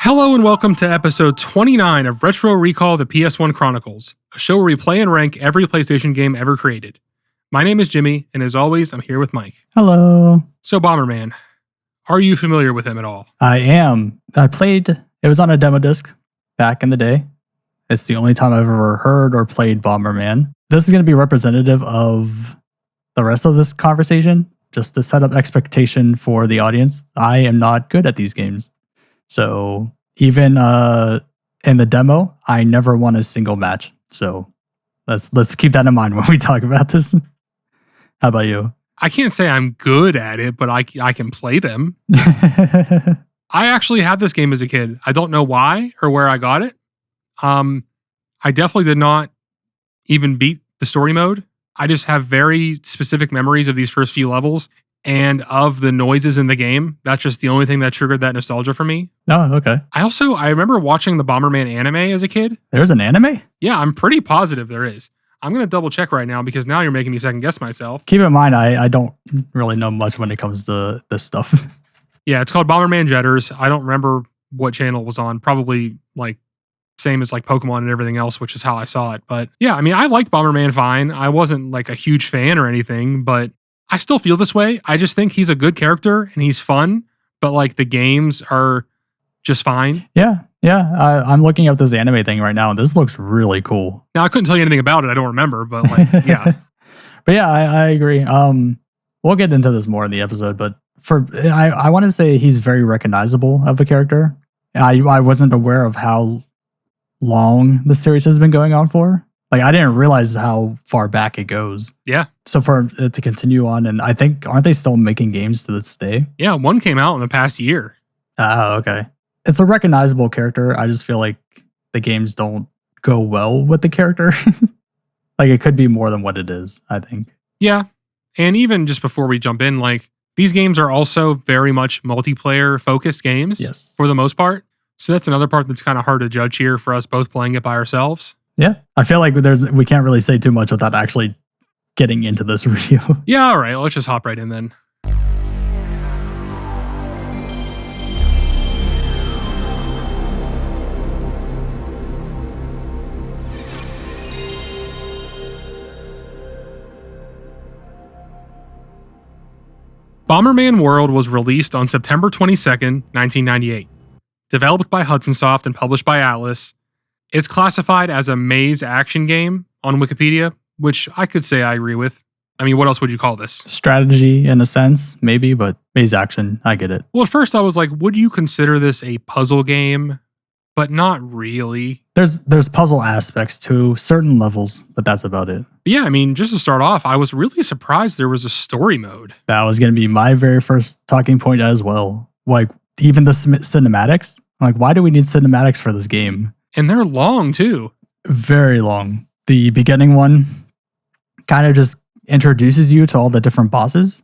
Hello and welcome to episode 29 of Retro Recall the PS1 Chronicles, a show where we play and rank every PlayStation game ever created. My name is Jimmy, and as always, I'm here with Mike. Hello. So Bomberman, are you familiar with him at all? I am. It was on a demo disc back in the day. It's the only time I've ever heard or played Bomberman. This is going to be representative of the rest of this conversation, just to set up expectation for the audience. I am not good at these games. So even in the demo, I never won a single match. So let's keep that in mind when we talk about this. How about you? I can't say I'm good at it, but I can play them. I actually had this game as a kid. I don't know why or where I got it. I definitely did not even beat the story mode. I just have very specific memories of these first few levels and of the noises in the game. That's just the only thing that triggered that nostalgia for me. Oh, okay. I remember watching the Bomberman anime as a kid. There's an anime? Yeah, I'm pretty positive there is. I'm going to double check right now because now you're making me second guess myself. Keep in mind, I don't really know much when it comes to this stuff. Yeah, it's called Bomberman Jetters. I don't remember what channel it was on. Probably like same as like Pokemon and everything else, which is how I saw it. But yeah, I mean, I liked Bomberman fine. I wasn't like a huge fan or anything, but I still feel this way. I just think he's a good character and he's fun, but like the games are just fine. Yeah. I'm looking up this anime thing right now, and this looks really cool. Now, I couldn't tell you anything about it. I don't remember, but like, yeah. But yeah, I agree. We'll get into this more in the episode, but I want to say he's very recognizable of a character. I wasn't aware of how long the series has been going on for. Like, I didn't realize how far back it goes. Yeah. So for it to continue on, and I think, aren't they still making games to this day? Yeah, one came out in the past year. Oh, okay. It's a recognizable character. I just feel like the games don't go well with the character. Like, it could be more than what it is, I think. Yeah. And even just before we jump in, like, these games are also very much multiplayer focused games. Yes. For the most part. So that's another part that's kind of hard to judge here for us both playing it by ourselves. Yeah. I feel like we can't really say too much without actually getting into this review. Yeah, all right. Let's just hop right in then. Bomberman World was released on September 22nd, 1998. Developed by Hudson Soft and published by Atlas, it's classified as a maze action game on Wikipedia, which I could say I agree with. I mean, what else would you call this? Strategy in a sense, maybe, but maze action, I get it. Well, at first I was like, would you consider this a puzzle game? But not really. There's puzzle aspects to certain levels, but that's about it. But yeah, I mean, just to start off, I was really surprised there was a story mode. That was going to be my very first talking point as well. Like, even the cinematics. I'm like, why do we need cinematics for this game? And they're long, too. Very long. The beginning one kind of just introduces you to all the different bosses,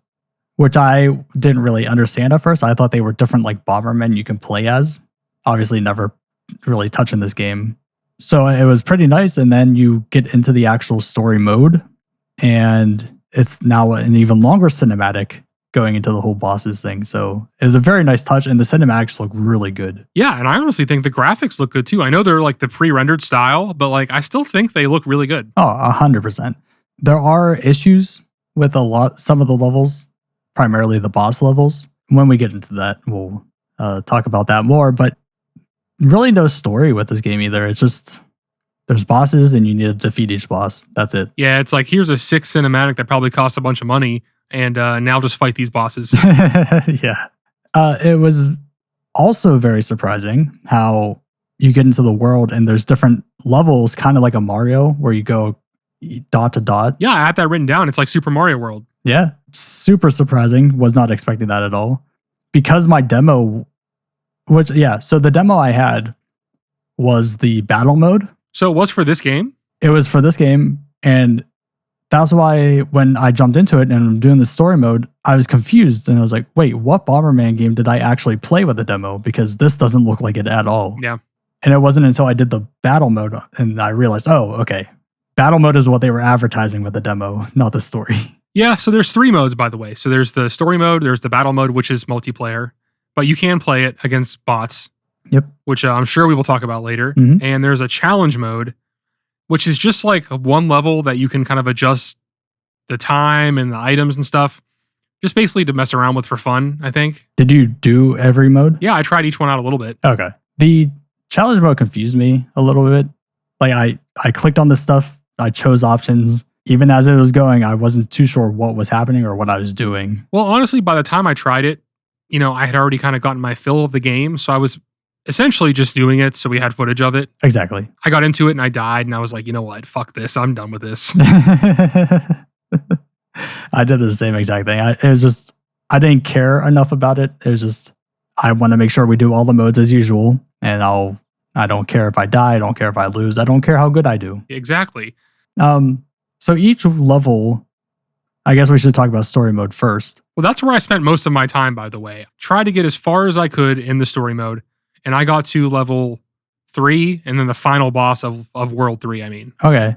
which I didn't really understand at first. I thought they were different, like Bombermen you can play as. Obviously, never really touching this game. So it was pretty nice. And then you get into the actual story mode, and it's now an even longer cinematic going into the whole bosses thing. So it was a very nice touch, and the cinematics look really good. Yeah, and I honestly think the graphics look good too. I know they're like the pre-rendered style, but like I still think they look really good. Oh, 100%. There are issues with some of the levels, primarily the boss levels. When we get into that, we'll talk about that more, but really no story with this game either. It's just there's bosses and you need to defeat each boss. That's it. Yeah, it's like here's a 6 cinematic that probably cost a bunch of money, and now just fight these bosses. Yeah. It was also very surprising how you get into the world and there's different levels, kind of like a Mario, where you go dot to dot. Yeah, I had that written down. It's like Super Mario World. Yeah, super surprising. Was not expecting that at all. Because my demo, so the demo I had was the battle mode. So it was for this game? It was for this game, and that's why when I jumped into it and I'm doing the story mode, I was confused, and I was like, wait, what Bomberman game did I actually play with the demo? Because this doesn't look like it at all. Yeah. And it wasn't until I did the battle mode and I realized, oh, okay. Battle mode is what they were advertising with the demo, not the story. Yeah, so there's 3 modes, by the way. So there's the story mode, there's the battle mode, which is multiplayer, but you can play it against bots. Yep. which I'm sure we will talk about later. Mhm. And there's a challenge mode, which is just like one level that you can kind of adjust the time and the items and stuff, just basically to mess around with for fun, I think. Did you do every mode? Yeah, I tried each one out a little bit. Okay. The challenge mode confused me a little bit. Like I clicked on this stuff, I chose options. Even as it was going, I wasn't too sure what was happening or what I was doing. Well, honestly, by the time I tried it, I had already kind of gotten my fill of the game. So I was essentially just doing it. So we had footage of it. Exactly. I got into it and I died. And I was like, you know what? Fuck this. I'm done with this. I did the same exact thing. It was just, I didn't care enough about it. It was just, I want to make sure we do all the modes as usual. And I don't care if I die. I don't care if I lose. I don't care how good I do. Exactly. So each level, I guess we should talk about story mode first. Well, that's where I spent most of my time, by the way. Tried to get as far as I could in the story mode. And I got to level 3 and then the final boss of World 3, I mean. Okay.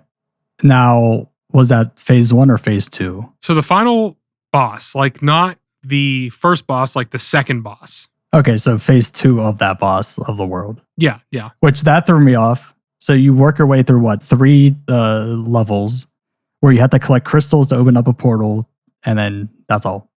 Now, was that phase 1 or phase 2? So the final boss, like not the first boss, like the second boss. Okay, so phase 2 of that boss of the world. Yeah. Which that threw me off. So you work your way through what? 3 levels where you have to collect crystals to open up a portal, and then that's all.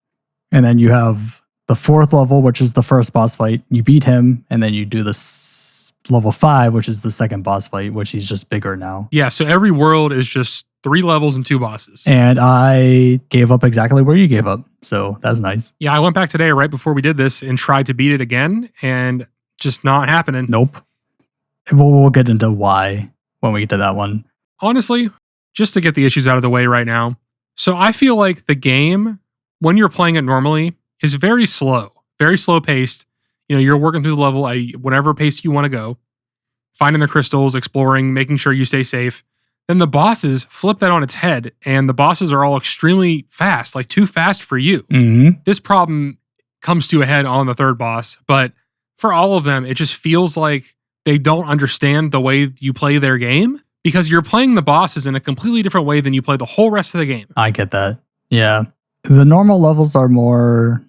And then you have the 4th level, which is the first boss fight. You beat him, and then you do this level 5, which is the second boss fight, which he's just bigger now. Yeah, so every world is just 3 levels and 2 bosses. And I gave up exactly where you gave up. So that's nice. Yeah, I went back today right before we did this and tried to beat it again, and just not happening. Nope. We'll get into why when we get to that one. Honestly, just to get the issues out of the way right now. So I feel like the game, when you're playing it normally, is very slow paced. You're working through the level at whatever pace you want to go, finding the crystals, exploring, making sure you stay safe. Then the bosses flip that on its head, and the bosses are all extremely fast, like too fast for you. Mm-hmm. This problem comes to a head on the third boss, but for all of them, it just feels like they don't understand the way you play their game because you're playing the bosses in a completely different way than you play the whole rest of the game. I get that. Yeah. The normal levels are more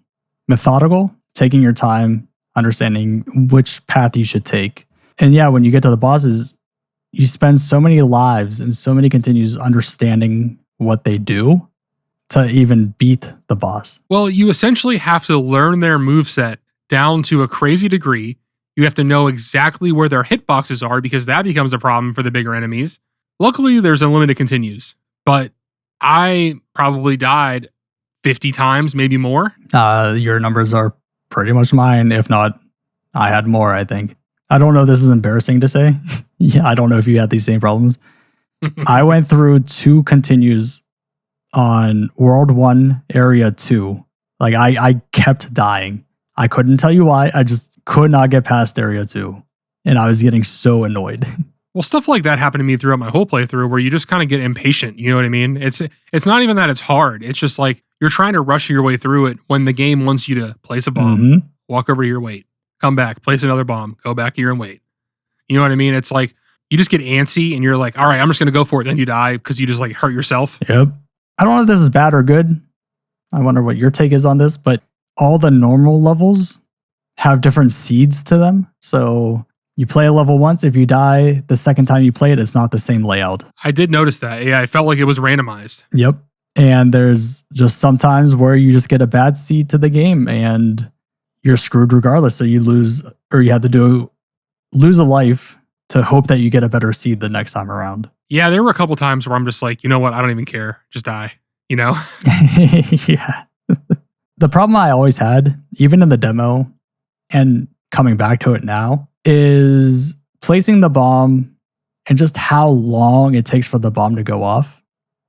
methodical, taking your time, understanding which path you should take. And yeah, when you get to the bosses, you spend so many lives and so many continues understanding what they do to even beat the boss. Well, you essentially have to learn their moveset down to a crazy degree. You have to know exactly where their hitboxes are because that becomes a problem for the bigger enemies. Luckily, there's unlimited continues, but I probably died 50 times, maybe more. Your numbers are pretty much mine. If not, I had more, I think. I don't know if this is embarrassing to say. Yeah, I don't know if you had these same problems. I went through 2 continues on World 1, Area 2. Like, I kept dying. I couldn't tell you why. I just could not get past Area 2. And I was getting so annoyed. Well, stuff like that happened to me throughout my whole playthrough where you just kind of get impatient. You know what I mean? It's not even that it's hard. It's just like you're trying to rush your way through it when the game wants you to place a bomb, walk over here, wait, come back, place another bomb, go back here and wait. You know what I mean? It's like you just get antsy and you're like, all right, I'm just going to go for it. Then you die because you just like hurt yourself. Yep. I don't know if this is bad or good. I wonder what your take is on this, but all the normal levels have different seeds to them. So you play a level once. If you die the second time you play it, it's not the same layout. I did notice that. Yeah, it felt like it was randomized. Yep. And there's just sometimes where you just get a bad seed to the game and you're screwed regardless. So you lose, or you have to lose a life to hope that you get a better seed the next time around. Yeah, there were a couple times where I'm just like, you know what? I don't even care. Just die, Yeah. The problem I always had, even in the demo and coming back to it now, is placing the bomb and just how long it takes for the bomb to go off.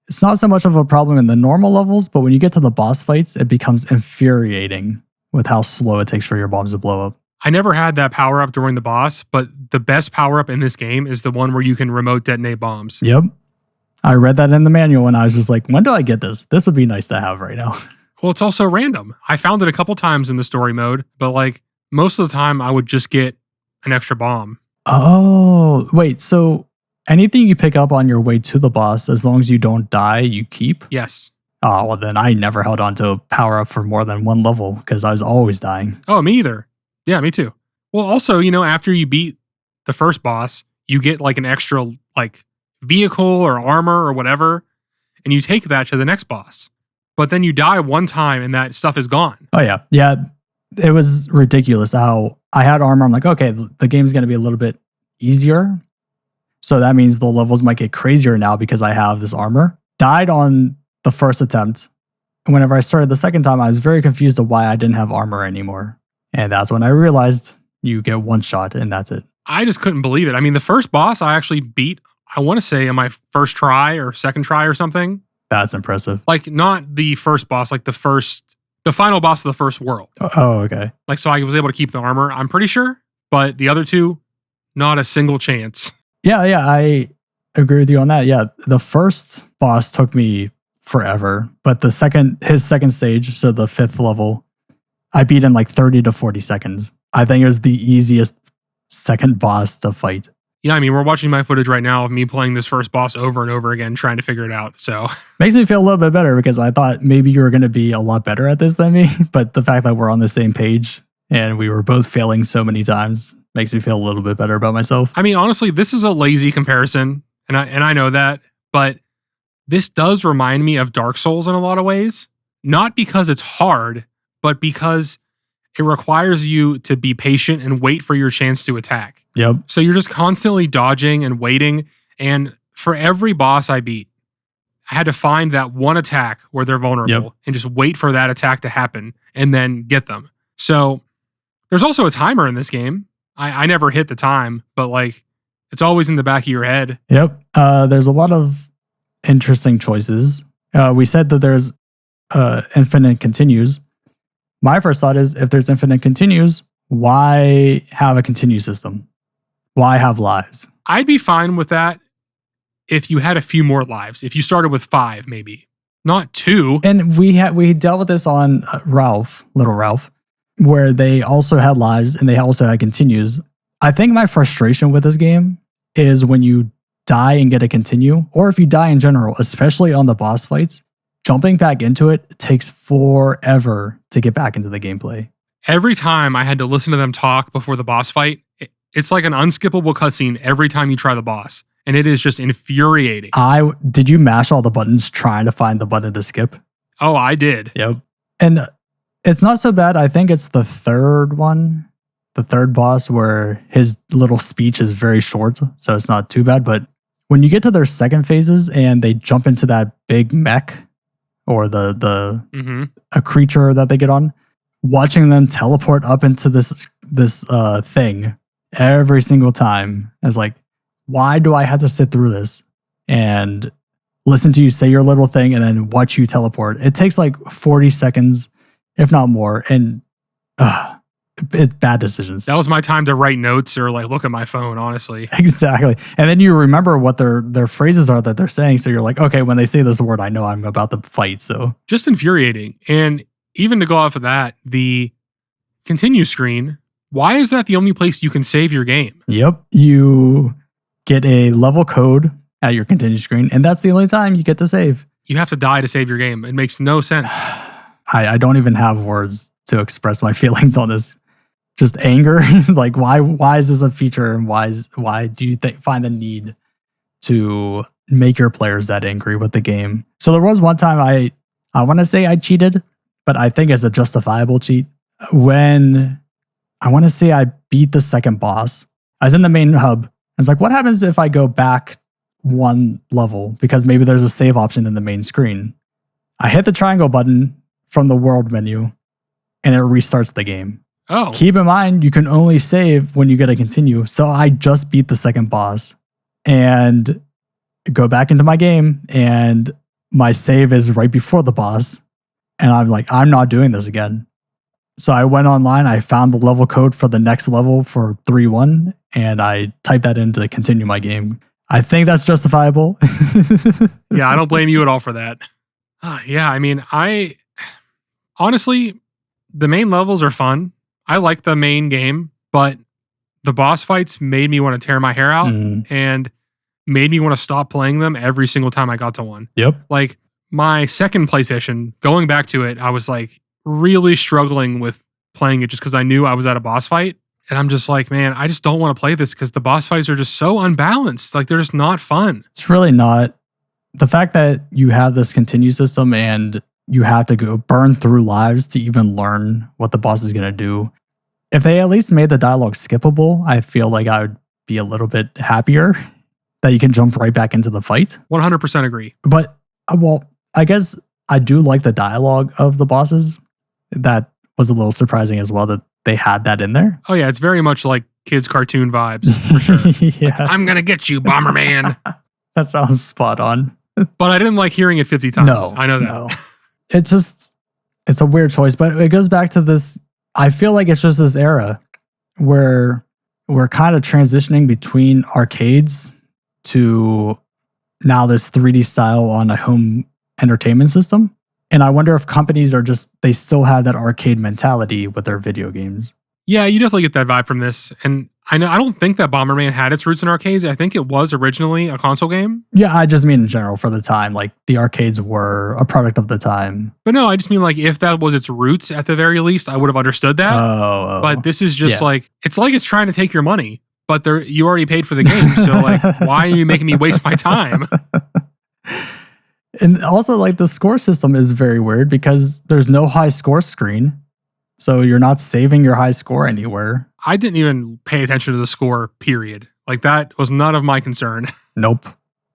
It's not so much of a problem in the normal levels, but when you get to the boss fights, it becomes infuriating with how slow it takes for your bombs to blow up. I never had that power up during the boss, but the best power up in this game is the one where you can remote detonate bombs. Yep. I read that in the manual and I was just like, when do I get this? This would be nice to have right now. Well, it's also random. I found it a couple times in the story mode, but like most of the time I would just get an extra bomb. Oh, wait. So anything you pick up on your way to the boss, as long as you don't die, you keep? Yes. Oh, well then I never held on to a power up for more than one level because I was always dying. Oh, me either. Yeah, me too. Well, also, after you beat the first boss, you get like an extra like vehicle or armor or whatever, and you take that to the next boss. But then you die one time and that stuff is gone. Oh yeah. Yeah. It was ridiculous how I had armor. I'm like, okay, the game's going to be a little bit easier. So that means the levels might get crazier now because I have this armor. Died on the first attempt. And whenever I started the second time, I was very confused of why I didn't have armor anymore. And that's when I realized you get one shot and that's it. I just couldn't believe it. I mean, the first boss I actually beat, I want to say, on my first try or second try or something. That's impressive. Like, not the first boss, like the final boss of the first world. Oh, okay. Like, so I was able to keep the armor, I'm pretty sure. But the other two, not a single chance. Yeah, I agree with you on that. Yeah, the first boss took me forever, but his second stage, so the 5th level, I beat in like 30 to 40 seconds. I think it was the easiest second boss to fight. Yeah, I mean, we're watching my footage right now of me playing this first boss over and over again, trying to figure it out. So makes me feel a little bit better because I thought maybe you were going to be a lot better at this than me. But the fact that we're on the same page and we were both failing so many times makes me feel a little bit better about myself. I mean, honestly, this is a lazy comparison, and I know that, but this does remind me of Dark Souls in a lot of ways. Not because it's hard, but because it requires you to be patient and wait for your chance to attack. Yep. So you're just constantly dodging and waiting. And for every boss I beat, I had to find that one attack where they're vulnerable and just wait for that attack to happen and then get them. So there's also a timer in this game. I never hit the time, but like it's always in the back of your head. Yep. There's a lot of interesting choices. We said that there's infinite continues. My first thought is if there's infinite continues, why have a continue system? Why have lives? I'd be fine with that if you had a few more lives. If you started with 5, maybe. Not 2. And we dealt with this on Little Ralph, where they also had lives and they also had continues. I think my frustration with this game is when you die and get a continue, or if you die in general, especially on the boss fights, jumping back into it takes forever to get back into the gameplay. Every time I had to listen to them talk before the boss fight, it's like an unskippable cutscene every time you try the boss. And it is just infuriating. Did you mash all the buttons trying to find the button to skip? Oh, I did. Yep. And it's not so bad. I think it's the third one, the third boss, where his little speech is very short. So it's not too bad. But when you get to their second phases and they jump into that big mech, or a creature that they get on, watching them teleport up into this thing every single time is like, why do I have to sit through this and listen to you say your little thing and then watch you teleport? It takes like 40 seconds, if not more, and it's bad decisions. That was my time to write notes or like look at my phone, honestly. Exactly. And then you remember what their phrases are that they're saying. So you're like, okay, when they say this word, I know I'm about to fight. So just infuriating. And even to go off of that, the continue screen, why is that the only place you can save your game? Yep. You get a level code at your continue screen, and that's the only time you get to save. You have to die to save your game. It makes no sense. I don't even have words to express my feelings on this. Just anger. Like, why is this a feature, and why do you find the need to make your players that angry with the game? So there was one time I want to say I cheated, but I think it's a justifiable cheat. When I want to say I beat the second boss, I was in the main hub. It's like, what happens if I go back one level? Because maybe there's a save option in the main screen. I hit the triangle button from the world menu and it restarts the game. Oh. Keep in mind, you can only save when you get a continue. So I just beat the second boss and go back into my game and my save is right before the boss. And I'm like, I'm not doing this again. So I went online, I found the level code for the next level for 3-1, and I typed that in to continue my game. I think that's justifiable. Yeah, I don't blame you at all for that. Yeah, I mean, honestly, the main levels are fun. I like the main game, but the boss fights made me want to tear my hair out and made me want to stop playing them every single time I got to one. Yep. Like my second PlayStation, going back to it, I was like really struggling with playing it just because I knew I was at a boss fight. And I'm just like, man, I just don't want to play this because the boss fights are just so unbalanced. Like they're just not fun. It's really not. The fact that you have this continue system and you have to go burn through lives to even learn what the boss is going to do. If they at least made the dialogue skippable, I feel like I would be a little bit happier that you can jump right back into the fight. 100% agree. But, well, I guess I do like the dialogue of the bosses. That was a little surprising as well that they had that in there. Oh, yeah. It's very much like kids' cartoon vibes, for sure. Yeah. Like, I'm going to get you, Bomberman. That sounds spot on. But I didn't like hearing it 50 times. No, I know that. No. It's a weird choice, but it goes back to this. I feel like it's just this era where we're kind of transitioning between arcades to now this 3D style on a home entertainment system. And I wonder if companies are they still have that arcade mentality with their video games. Yeah, you definitely get that vibe from this. And I don't think that Bomberman had its roots in arcades. I think it was originally a console game. Yeah, I just mean in general for the time. Like the arcades were a product of the time. But no, I just mean like if that was its roots at the very least, I would have understood that. Oh. But this is just like it's trying to take your money, but you already paid for the game. So like, why are you making me waste my time? And also like the score system is very weird because there's no high score screen. So you're not saving your high score anywhere. I didn't even pay attention to the score, period. Like that was none of my concern. Nope.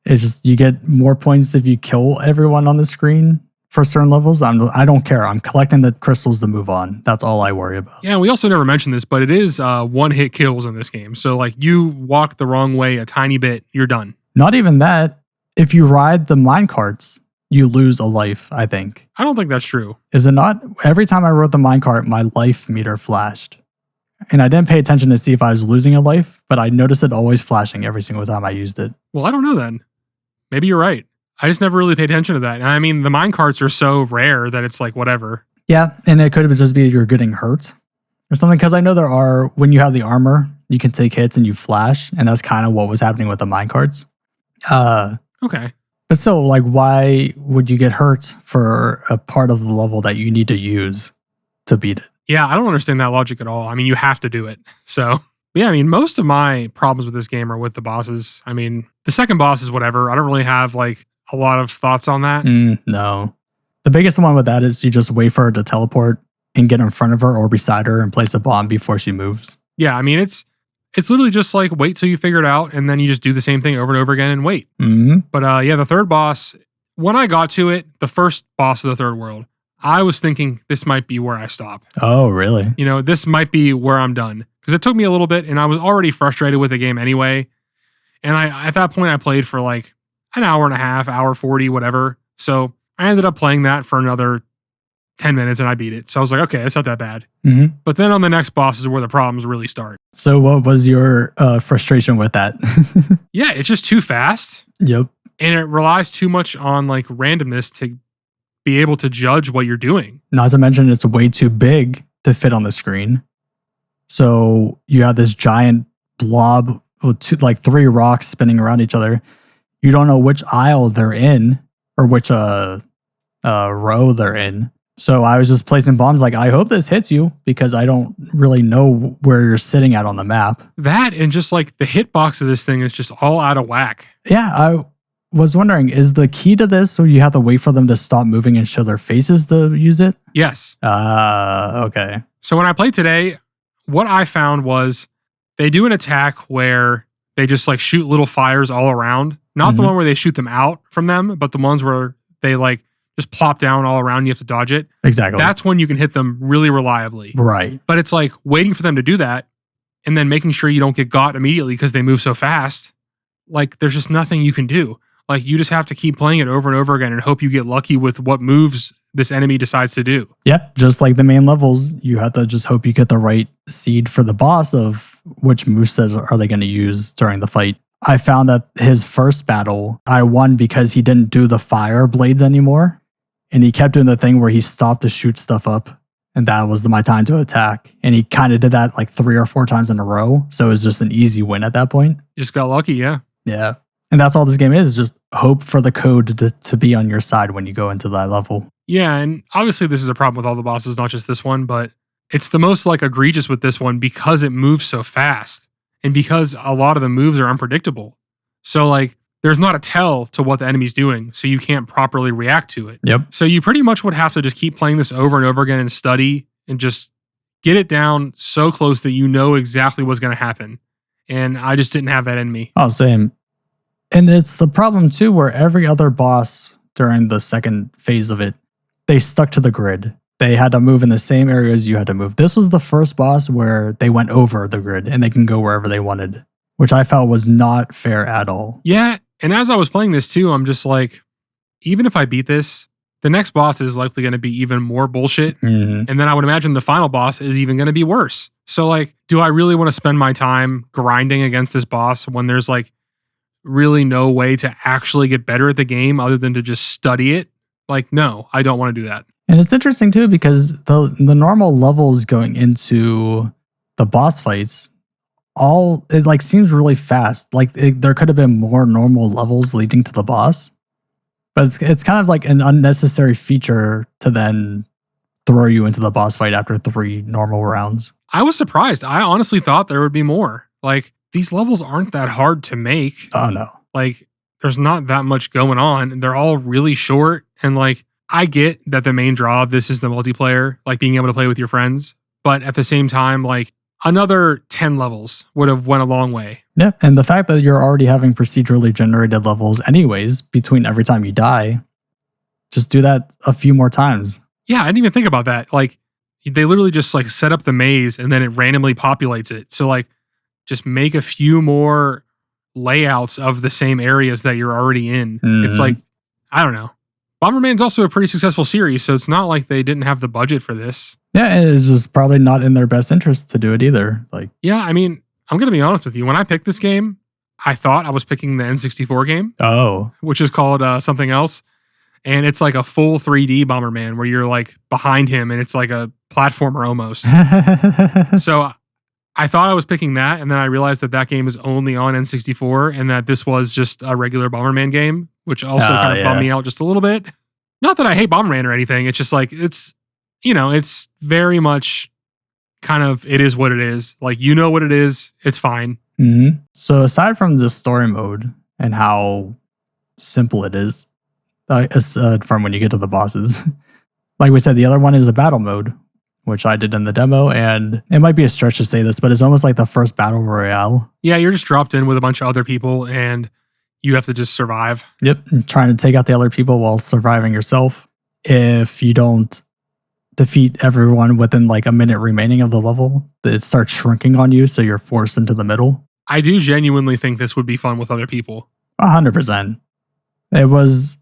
It's just you get more points if you kill everyone on the screen for certain levels. I don't care. I'm collecting the crystals to move on. That's all I worry about. Yeah, we also never mentioned this, but it is one-hit kills in this game. So like you walk the wrong way a tiny bit, you're done. Not even that. If you ride the minecarts, you lose a life, I think. I don't think that's true. Is it not? Every time I rode the minecart, my life meter flashed. And I didn't pay attention to see if I was losing a life, but I noticed it always flashing every single time I used it. Well, I don't know then. Maybe you're right. I just never really paid attention to that. And I mean, the minecarts are so rare that it's like whatever. Yeah, and it could just be you're getting hurt or something. Because I know there are, when you have the armor, you can take hits and you flash. And that's kind of what was happening with the minecarts. Okay. But still, like, why would you get hurt for a part of the level that you need to use to beat it? Yeah, I don't understand that logic at all. I mean, you have to do it. So, yeah, I mean, most of my problems with this game are with the bosses. I mean, the second boss is whatever. I don't really have, like, a lot of thoughts on that. No. The biggest one with that is you just wait for her to teleport and get in front of her or beside her and place a bomb before she moves. Yeah, I mean, it's literally just like wait till you figure it out and then you just do the same thing over and over again and wait. Mm-hmm. But yeah, the third boss, when I got to it, the first boss of the third world, I was thinking this might be where I stop. Oh, really? You know, this might be where I'm done. Because it took me a little bit and I was already frustrated with the game anyway. And at that point, I played for like an hour and a half, hour 40, whatever. So I ended up playing that for another 10 minutes and I beat it. So I was like, okay, that's not that bad. Mm-hmm. But then on the next boss is where the problems really start. So what was your frustration with that? Yeah, it's just too fast. Yep. And it relies too much on like randomness to be able to judge what you're doing. Not to mention it's way too big to fit on the screen. So you have this giant blob with like 3 rocks spinning around each other. You don't know which aisle they're in or which row they're in. So I was just placing bombs like, I hope this hits you because I don't really know where you're sitting at on the map. That and just like the hitbox of this thing is just all out of whack. Yeah, I was wondering, is the key to this so you have to wait for them to stop moving and show their faces to use it? Yes. Okay. So when I played today, what I found was they do an attack where they just like shoot little fires all around. Not the one where they shoot them out from them, but the ones where they like just plop down all around. You have to dodge it. Exactly. That's when you can hit them really reliably. Right. But it's like waiting for them to do that and then making sure you don't get got immediately because they move so fast. Like there's just nothing you can do. Like you just have to keep playing it over and over again and hope you get lucky with what moves this enemy decides to do. Yeah, just like the main levels, you have to just hope you get the right seed for the boss of which movesets are they going to use during the fight. I found that his first battle, I won because he didn't do the fire blades anymore. And he kept doing the thing where he stopped to shoot stuff up. And that was my time to attack. And he kind of did that like 3 or 4 times in a row. So it was just an easy win at that point. Just got lucky, yeah. Yeah. And that's all this game is, just hope for the code to be on your side when you go into that level. Yeah, and obviously this is a problem with all the bosses, not just this one, but It's the most like egregious with this one because it moves so fast and because a lot of the moves are unpredictable. So like there's not a tell to what the enemy's doing, so you can't properly react to it. Yep. So you pretty much would have to just keep playing this over and over again and study and just get it down so close that you know exactly what's going to happen. And I just didn't have that in me. Oh, same. And it's the problem too, where every other boss during the second phase of it, they stuck to the grid. They had to move in the same areas you had to move. This was the first boss where they went over the grid and they can go wherever they wanted, which I felt was not fair at all. Yeah. And as I was playing this too, I'm just like, even if I beat this, the next boss is likely going to be even more bullshit. Mm-hmm. And then I would imagine the final boss is even going to be worse. So like, do I really want to spend my time grinding against this boss when there's like really no way to actually get better at the game other than to just study it? Like, no, I don't want to do that. And it's interesting too, because the normal levels going into the boss fights, it like seems really fast. Like there could have been more normal levels leading to the boss, but it's kind of like an unnecessary feature to then throw you into the boss fight after 3 normal rounds. I was surprised. I honestly thought there would be more. Like these levels aren't that hard to make. Oh no. Like there's not that much going on. They're all really short. And like, I get that the main draw of this is the multiplayer, like being able to play with your friends. But at the same time, like another 10 levels would have went a long way. Yeah. And the fact that you're already having procedurally generated levels anyways, between every time you die, just do that a few more times. Yeah, I didn't even think about that. Like they literally just like set up the maze and then it randomly populates it. So like just make a few more layouts of the same areas that you're already in. It's like, I don't know. Bomberman's also a pretty successful series, so it's not like they didn't have the budget for this. Yeah, and it's just probably not in their best interest to do it either. Like, yeah, I mean, I'm going to be honest with you. When I picked this game, I thought I was picking the N64 game. Oh. Which is called something else. And it's like a full 3D Bomberman where you're like behind him and it's like a platformer almost. So I thought I was picking that, and then I realized that game is only on N64 and that this was just a regular Bomberman game, which also kind of bummed me out just a little bit. Not that I hate Bomberman or anything. It's just like, it's very much kind of, it is what it is. Like, you know what it is. It's fine. Mm-hmm. So aside from the story mode and how simple it is, from when you get to the bosses, like we said, the other one is a battle mode, which I did in the demo, and it might be a stretch to say this, but it's almost like the first battle royale. Yeah, you're just dropped in with a bunch of other people, and you have to just survive. Yep, trying to take out the other people while surviving yourself. If you don't defeat everyone within like a minute remaining of the level, it starts shrinking on you, so you're forced into the middle. I do genuinely think this would be fun with other people. 100%. It was,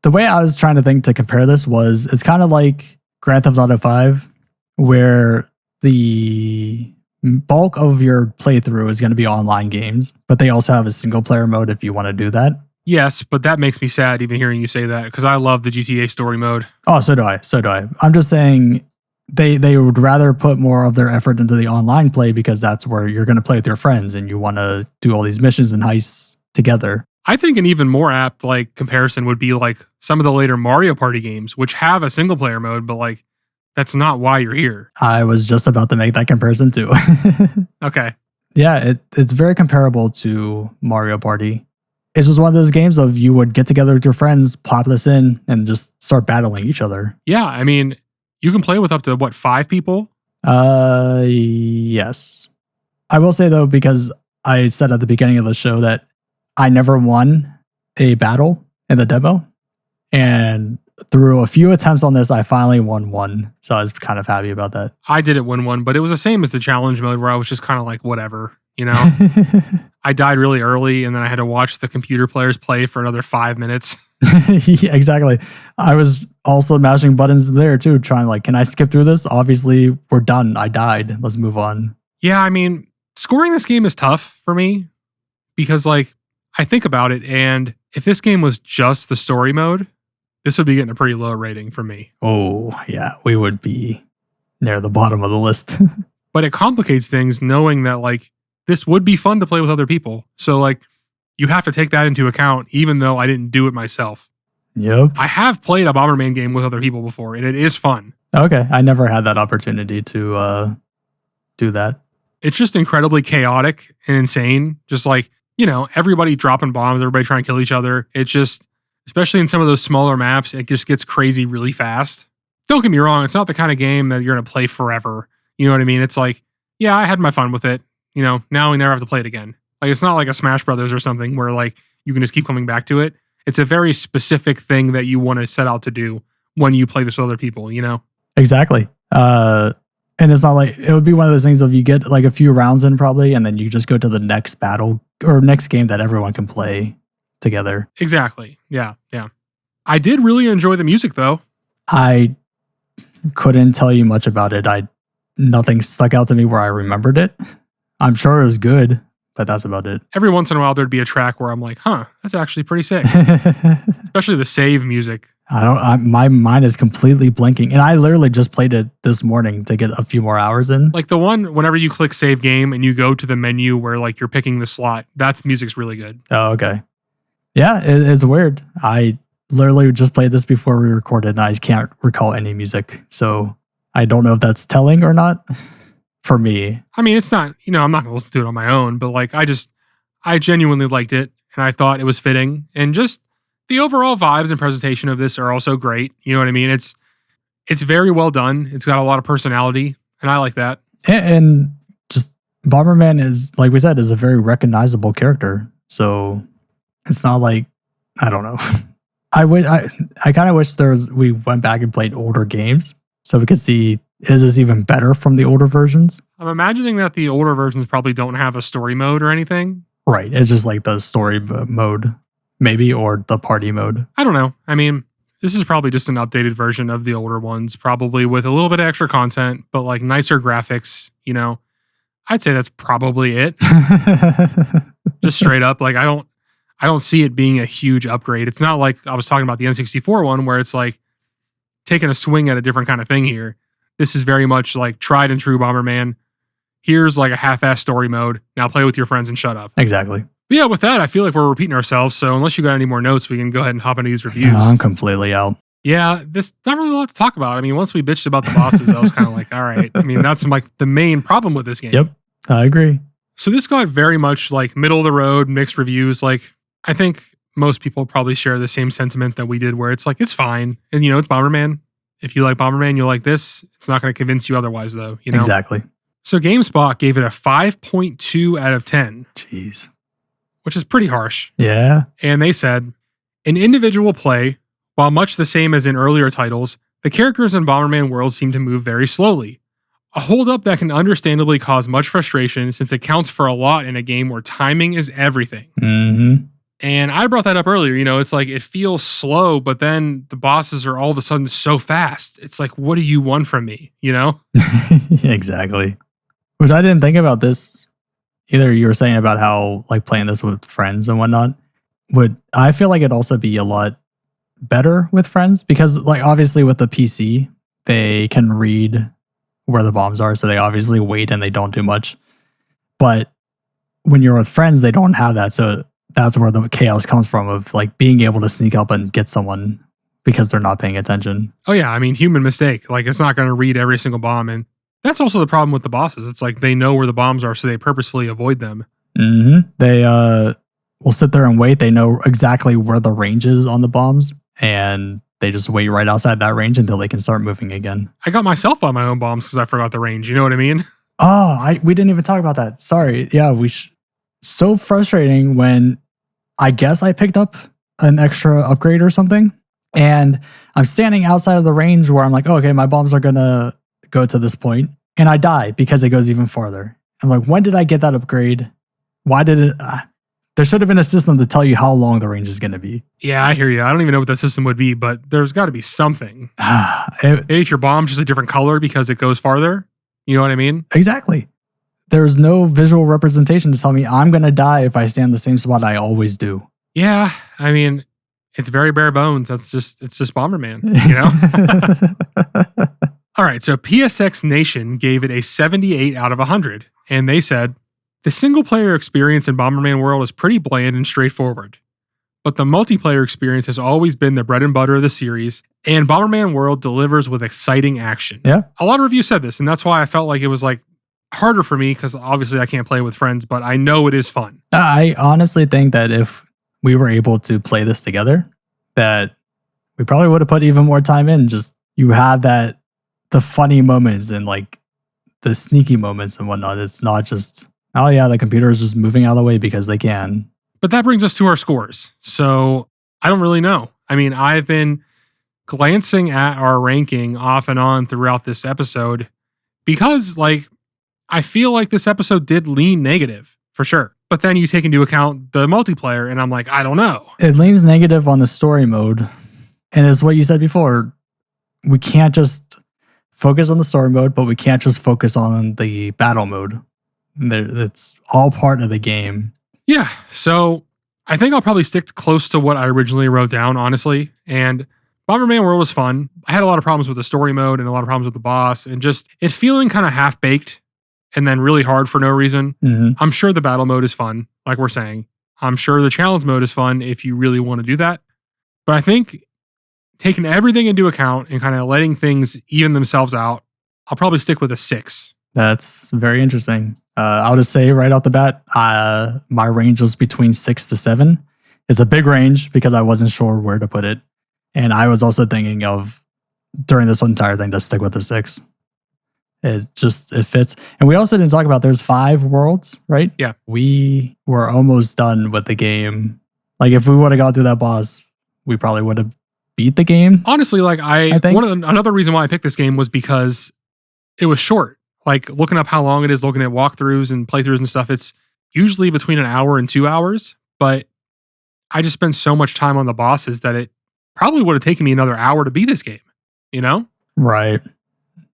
the way I was trying to think to compare this was, it's kind of like Grand Theft Auto 5, where the bulk of your playthrough is going to be online games, but they also have a single player mode if you want to do that. Yes, but that makes me sad even hearing you say that, because I love the GTA story mode. Oh, so do I. I'm just saying they would rather put more of their effort into the online play because that's where you're going to play with your friends and you want to do all these missions and heists together. I think an even more apt like comparison would be like some of the later Mario Party games, which have a single player mode, but like that's not why you're here. I was just about to make that comparison too. Okay. Yeah, it's very comparable to Mario Party. It's just one of those games of you would get together with your friends, pop this in, and just start battling each other. Yeah, I mean, you can play with up to, 5 people? Yes. I will say, though, because I said at the beginning of the show that I never won a battle in the demo. And through a few attempts on this, I finally won one. So I was kind of happy about that. I didn't win one, but it was the same as the challenge mode where I was just kind of like, whatever, you know? I died really early and then I had to watch the computer players play for another 5 minutes. Yeah, exactly. I was also mashing buttons there too, trying like, can I skip through this? Obviously, we're done. I died. Let's move on. Yeah, I mean, scoring this game is tough for me because like, I think about it, and if this game was just the story mode, this would be getting a pretty low rating for me. Oh, yeah, we would be near the bottom of the list. But it complicates things knowing that like this would be fun to play with other people. So like you have to take that into account, even though I didn't do it myself. Yep. I have played a Bomberman game with other people before, and it is fun. Okay, I never had that opportunity to do that. It's just incredibly chaotic and insane. Just like, everybody dropping bombs, everybody trying to kill each other. It's just, especially in some of those smaller maps, it just gets crazy really fast. Don't get me wrong, it's not the kind of game that you're going to play forever. You know what I mean? It's like, yeah, I had my fun with it. Now we never have to play it again. Like, it's not like a Smash Brothers or something where like you can just keep coming back to it. It's a very specific thing that you want to set out to do when you play this with other people, Exactly. And it's not like it would be one of those things of you get like a few rounds in probably, and then you just go to the next battle or next game that everyone can play together. Exactly. Yeah. Yeah. I did really enjoy the music though. I couldn't tell you much about it. Nothing stuck out to me where I remembered it. I'm sure it was good, but that's about it. Every once in a while there'd be a track where I'm like, that's actually pretty sick. Especially the save music. My mind is completely blinking. And I literally just played it this morning to get a few more hours in. Like the one, whenever you click save game and you go to the menu where like you're picking the slot, that's music's really good. Oh, okay. Yeah, it's weird. I literally just played this before we recorded and I can't recall any music. So I don't know if that's telling or not for me. I mean, it's not, I'm not going to listen to it on my own, but like I genuinely liked it and I thought it was fitting, and just the overall vibes and presentation of this are also great. You know what I mean? It's very well done. It's got a lot of personality, and I like that. And just Bomberman is, like we said, is a very recognizable character. So it's not like, I don't know. I kind of wish we went back and played older games so we could see, is this even better from the older versions? I'm imagining that the older versions probably don't have a story mode or anything. Right. It's just like the story mode. Maybe, or the party mode. I don't know. I mean, this is probably just an updated version of the older ones, probably with a little bit of extra content, but like nicer graphics, I'd say that's probably it. Just straight up. Like, I don't see it being a huge upgrade. It's not like I was talking about the N64 one where it's like taking a swing at a different kind of thing here. This is very much like tried and true Bomberman. Here's like a half-ass story mode. Now play with your friends and shut up. Exactly. But yeah, with that, I feel like we're repeating ourselves. So unless you got any more notes, we can go ahead and hop into these reviews. I'm completely out. Yeah, there's not really a lot to talk about. I mean, once we bitched about the bosses, I was kind of like, all right. I mean, that's like the main problem with this game. Yep, I agree. So this got very much like middle of the road, mixed reviews. Like, I think most people probably share the same sentiment that we did, where it's like, it's fine. And, it's Bomberman. If you like Bomberman, you'll like this. It's not going to convince you otherwise, though. Exactly. So GameSpot gave it a 5.2 out of 10. Jeez. Which is pretty harsh. Yeah. And they said, in individual play, while much the same as in earlier titles, the characters in Bomberman World seem to move very slowly. A holdup that can understandably cause much frustration since it counts for a lot in a game where timing is everything. Mm-hmm. And I brought that up earlier. It's like it feels slow, but then the bosses are all of a sudden so fast. It's like, what do you want from me? Exactly. Which I didn't think about this. Either you were saying about how like playing this with friends and whatnot. I feel like it'd also be a lot better with friends because like obviously with the PC, they can read where the bombs are. So they obviously wait and they don't do much. But when you're with friends, they don't have that. So that's where the chaos comes from of like being able to sneak up and get someone because they're not paying attention. Oh yeah. I mean, human mistake. Like it's not going to read every single bomb. And that's also the problem with the bosses. It's like they know where the bombs are, so they purposefully avoid them. Mm-hmm. They will sit there and wait. They know exactly where the range is on the bombs, and they just wait right outside that range until they can start moving again. I got myself on my own bombs because I forgot the range. You know what I mean? Oh, we didn't even talk about that. Sorry. Yeah, so frustrating when I guess I picked up an extra upgrade or something, and I'm standing outside of the range where I'm like, oh, okay, my bombs are gonna go to this point, and I die because it goes even farther. I'm like, when did I get that upgrade? Why did it? There should have been a system to tell you how long the range is going to be. Yeah, I hear you. I don't even know what that system would be, but there's got to be something. Maybe if your bomb's just a different color because it goes farther. You know what I mean? Exactly. There's no visual representation to tell me I'm going to die if I stay in the same spot I always do. Yeah, I mean, it's very bare bones. It's just Bomberman, All right, so PSX Nation gave it a 78 out of 100, and they said, the single-player experience in Bomberman World is pretty bland and straightforward. but the multiplayer experience has always been the bread and butter of the series, and Bomberman World delivers with exciting action. Yeah. A lot of reviews said this, and that's why I felt like it was like harder for me, because obviously I can't play with friends, but I know it is fun. I honestly think that if we were able to play this together, that we probably would have put even more time in. Just you have the funny moments and like the sneaky moments and whatnot. It's not just, oh yeah, the computer is just moving out of the way because they can. But that brings us to our scores. So I don't really know. I mean, I've been glancing at our ranking off and on throughout this episode because like I feel like this episode did lean negative for sure. But then you take into account the multiplayer and I'm like, I don't know. It leans negative on the story mode. And it's what you said before. We can't just focus on the story mode, but we can't just focus on the battle mode. It's all part of the game. Yeah. So I think I'll probably stick close to what I originally wrote down, honestly. And Bomberman World was fun. I had a lot of problems with the story mode and a lot of problems with the boss and just it feeling kind of half-baked and then really hard for no reason. Mm-hmm. I'm sure the battle mode is fun, like we're saying. I'm sure the challenge mode is fun if you really want to do that. But I think taking everything into account and kind of letting things even themselves out, I'll probably stick with a 6. That's very interesting. I'll just say right off the bat, my range was between 6 to 7. It's a big range because I wasn't sure where to put it. And I was also thinking of, during this entire thing, to stick with the 6. It fits. And we also didn't talk about, there's 5 worlds, right? Yeah. We were almost done with the game. Like if we would have got through that boss, we probably would have beat the game. Honestly, like I think. Another reason why I picked this game was because it was short. Like looking up how long it is, looking at walkthroughs and playthroughs and stuff, it's usually between an hour and 2 hours. But I just spent so much time on the bosses that it probably would have taken me another hour to beat this game, you know? Right.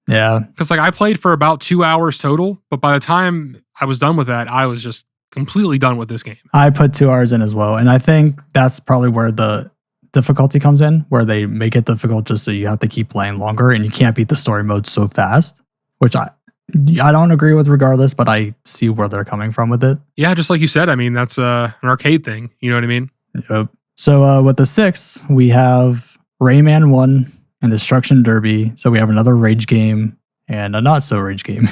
Yeah. Because like I played for about 2 hours total, but by the time I was done with that, I was just completely done with this game. I put 2 hours in as well. And I think that's probably where the difficulty comes in, where they make it difficult just so you have to keep playing longer and you can't beat the story mode so fast, which I don't agree with regardless, but I see where they're coming from with it. Yeah, just like you said, I mean, that's an arcade thing. You know what I mean? Yep. So with the 6, we have Rayman 1 and Destruction Derby. So we have another rage game and a not so rage game.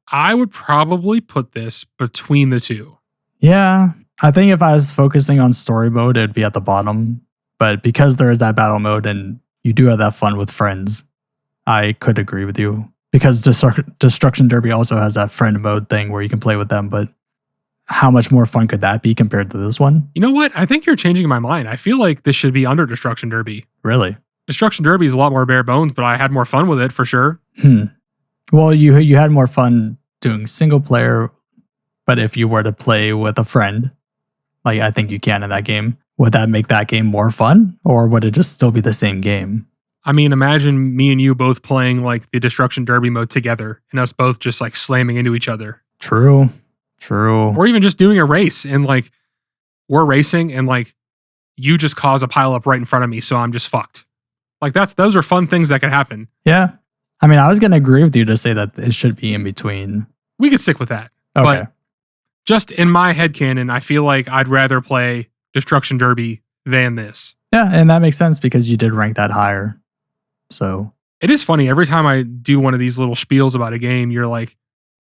I would probably put this between the two. Yeah. I think if I was focusing on story mode, it'd be at the bottom. But because there is that battle mode and you do have that fun with friends, I could agree with you. Because Destruction Derby also has that friend mode thing where you can play with them, but how much more fun could that be compared to this one? You know what? I think you're changing my mind. I feel like this should be under Destruction Derby. Really? Destruction Derby is a lot more bare bones, but I had more fun with it for sure. Well, you had more fun doing single player, but if you were to play with a friend, like I think you can in that game, would that make that game more fun, or would it just still be the same game? I mean, imagine me and you both playing like the Destruction Derby mode together and us both just like slamming into each other. True. Or even just doing a race and like we're racing and like you just cause a pile up right in front of me, so I'm just fucked. Like those are fun things that could happen. Yeah. I mean, I was going to agree with you to say that it should be in between. We could stick with that. Okay. But just in my headcanon, I feel like I'd rather play Destruction Derby than this. Yeah, and that makes sense because you did rank that higher. So it is funny. Every time I do one of these little spiels about a game, you're like,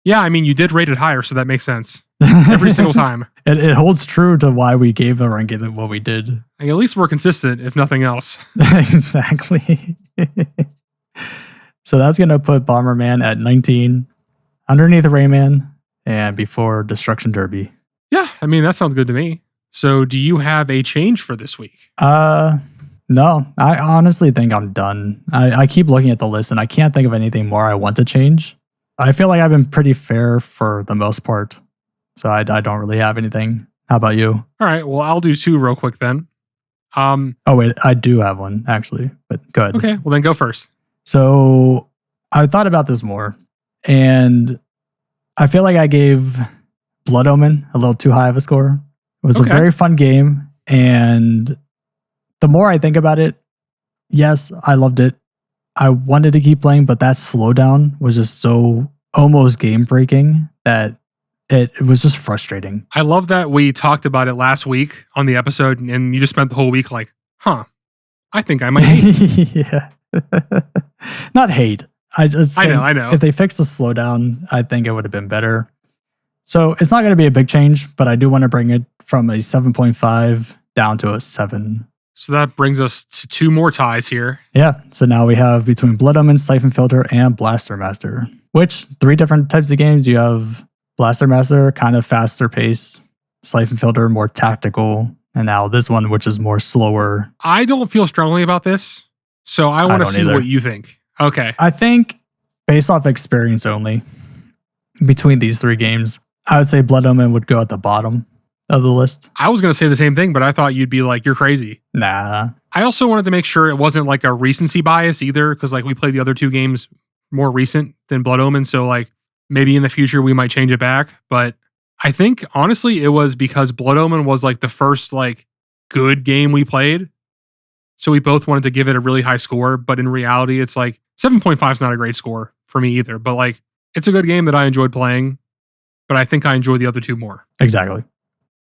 yeah, I mean, you did rate it higher, so that makes sense. Every single time. It holds true to why we gave the ranking of what we did. Like, at least we're consistent, if nothing else. Exactly. So that's going to put Bomberman at 19, underneath Rayman, and before Destruction Derby. Yeah, I mean, that sounds good to me. So do you have a change for this week? No, I honestly think I'm done. I keep looking at the list and I can't think of anything more I want to change. I feel like I've been pretty fair for the most part. So I don't really have anything. How about you? All right, well, I'll do 2 real quick then. Oh, wait, I do have one actually, but go ahead. Okay, well then go first. So I thought about this more and I feel like I gave Blood Omen a little too high of a score. It was a very fun game. And the more I think about it, yes, I loved it. I wanted to keep playing, but that slowdown was just so almost game breaking that it was just frustrating. I love that we talked about it last week on the episode, and you just spent the whole week like, I think I might hate it. Yeah. Not hate. I know. If they fixed the slowdown, I think it would have been better. So it's not going to be a big change, but I do want to bring it from a 7.5 down to a 7. So that brings us to 2 more ties here. Yeah. So now we have between Blood Omen, Siphon Filter, and Blaster Master, which 3 different types of games. You have Blaster Master, kind of faster pace, Siphon Filter, more tactical, and now this one, which is more slower. I don't feel strongly about this, so I want to see what you think. Okay. I think based off experience only, between these 3 games, I would say Blood Omen would go at the bottom of the list. I was going to say the same thing, but I thought you'd be like, you're crazy. Nah. I also wanted to make sure it wasn't like a recency bias either, because like we played the other 2 games more recent than Blood Omen, so like maybe in the future we might change it back. But I think honestly it was because Blood Omen was like the first like good game we played. So we both wanted to give it a really high score, but in reality it's like 7.5 is not a great score for me either. But like it's a good game that I enjoyed playing, but I think I enjoyed the other 2 more. Exactly.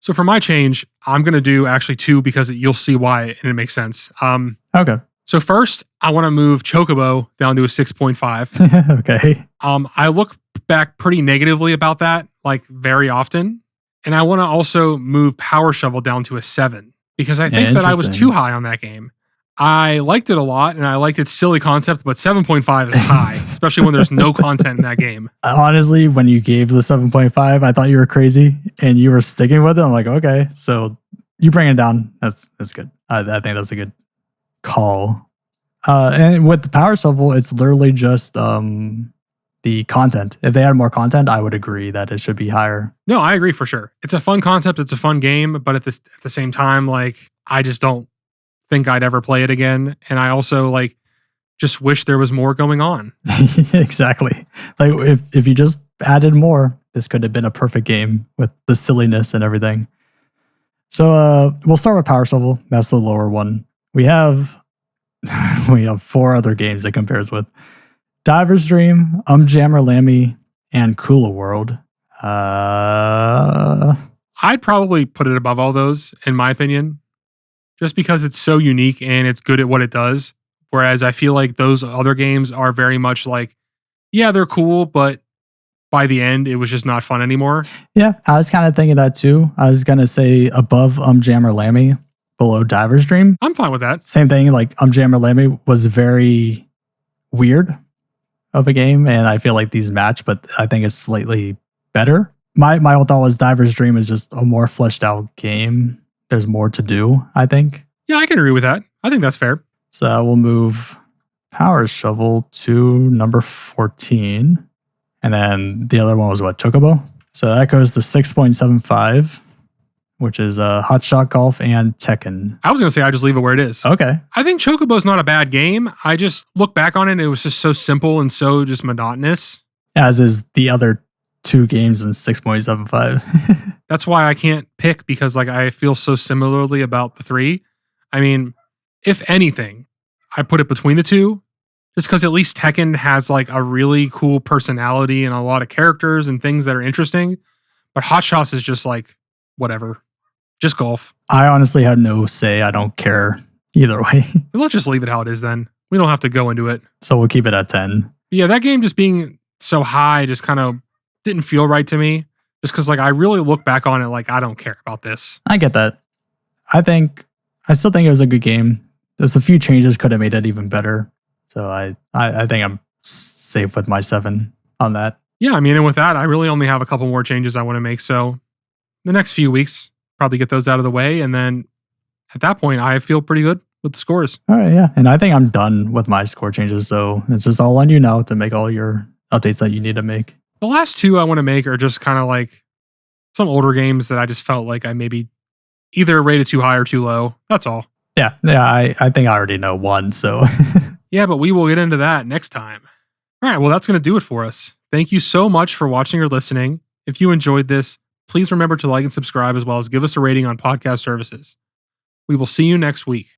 So for my change, I'm going to do actually 2 because you'll see why and it makes sense. Okay. So first, I want to move Chocobo down to a 6.5. Okay. I look back pretty negatively about that, like very often. And I want to also move Power Shovel down to a 7 because I think that I was too high on that game. I liked it a lot and I liked its silly concept, but 7.5 is high, especially when there's no content in that game. Honestly, when you gave the 7.5, I thought you were crazy and you were sticking with it. I'm like, okay, so you bring it down. That's good. I think that's a good call. And with the Power Shovel, it's literally just the content. If they had more content, I would agree that it should be higher. No, I agree for sure. It's a fun concept. It's a fun game, but at the same time, like I just don't think I'd ever play it again. And I also like just wish there was more going on. Exactly. Like if you just added more, this could have been a perfect game with the silliness and everything. So we'll start with Power Shovel. That's the lower one. We have 4 other games it compares with. Diver's Dream, Jammer Lammy, and Kula World. I'd probably put it above all those, in my opinion, just because it's so unique and it's good at what it does. Whereas I feel like those other games are very much like, yeah, they're cool, but by the end, it was just not fun anymore. Yeah, I was kind of thinking that too. I was going to say above Jammer Lammy, below Diver's Dream. I'm fine with that. Same thing, like Jammer Lammy was very weird of a game, and I feel like these match, but I think it's slightly better. My whole thought was Diver's Dream is just a more fleshed out game. There's more to do, I think. Yeah, I can agree with that. I think that's fair. So we'll move Power Shovel to number 14. And then the other one was what? Chocobo? So that goes to 6.75, which is Hot Shot Golf and Tekken. I was going to say I just leave it where it is. Okay. I think Chocobo's not a bad game. I just look back on it and it was just so simple and so just monotonous. As is the other 2 games in 6.75. That's why I can't pick because like I feel so similarly about the 3. I mean, if anything, I put it between the 2 just because at least Tekken has like a really cool personality and a lot of characters and things that are interesting. But Hot Shots is just like whatever, just golf. I honestly have no say. I don't care either way. Let's just leave it how it is then. We don't have to go into it. So we'll keep it at 10. But yeah, that game just being so high just kind of didn't feel right to me. Just because like I really look back on it like I don't care about this. I get that. I still think it was a good game. There's a few changes could have made it even better. So I think I'm safe with my 7 on that. Yeah, I mean, and with that, I really only have a couple more changes I want to make. So the next few weeks, probably get those out of the way. And then at that point, I feel pretty good with the scores. All right, yeah. And I think I'm done with my score changes. So it's just all on you now to make all your updates that you need to make. The last 2 I want to make are just kind of like some older games that I just felt like I maybe either rated too high or too low. That's all. Yeah. I think I already know one. So yeah, but we will get into that next time. All right, well, that's going to do it for us. Thank you so much for watching or listening. If you enjoyed this, please remember to like and subscribe as well as give us a rating on podcast services. We will see you next week.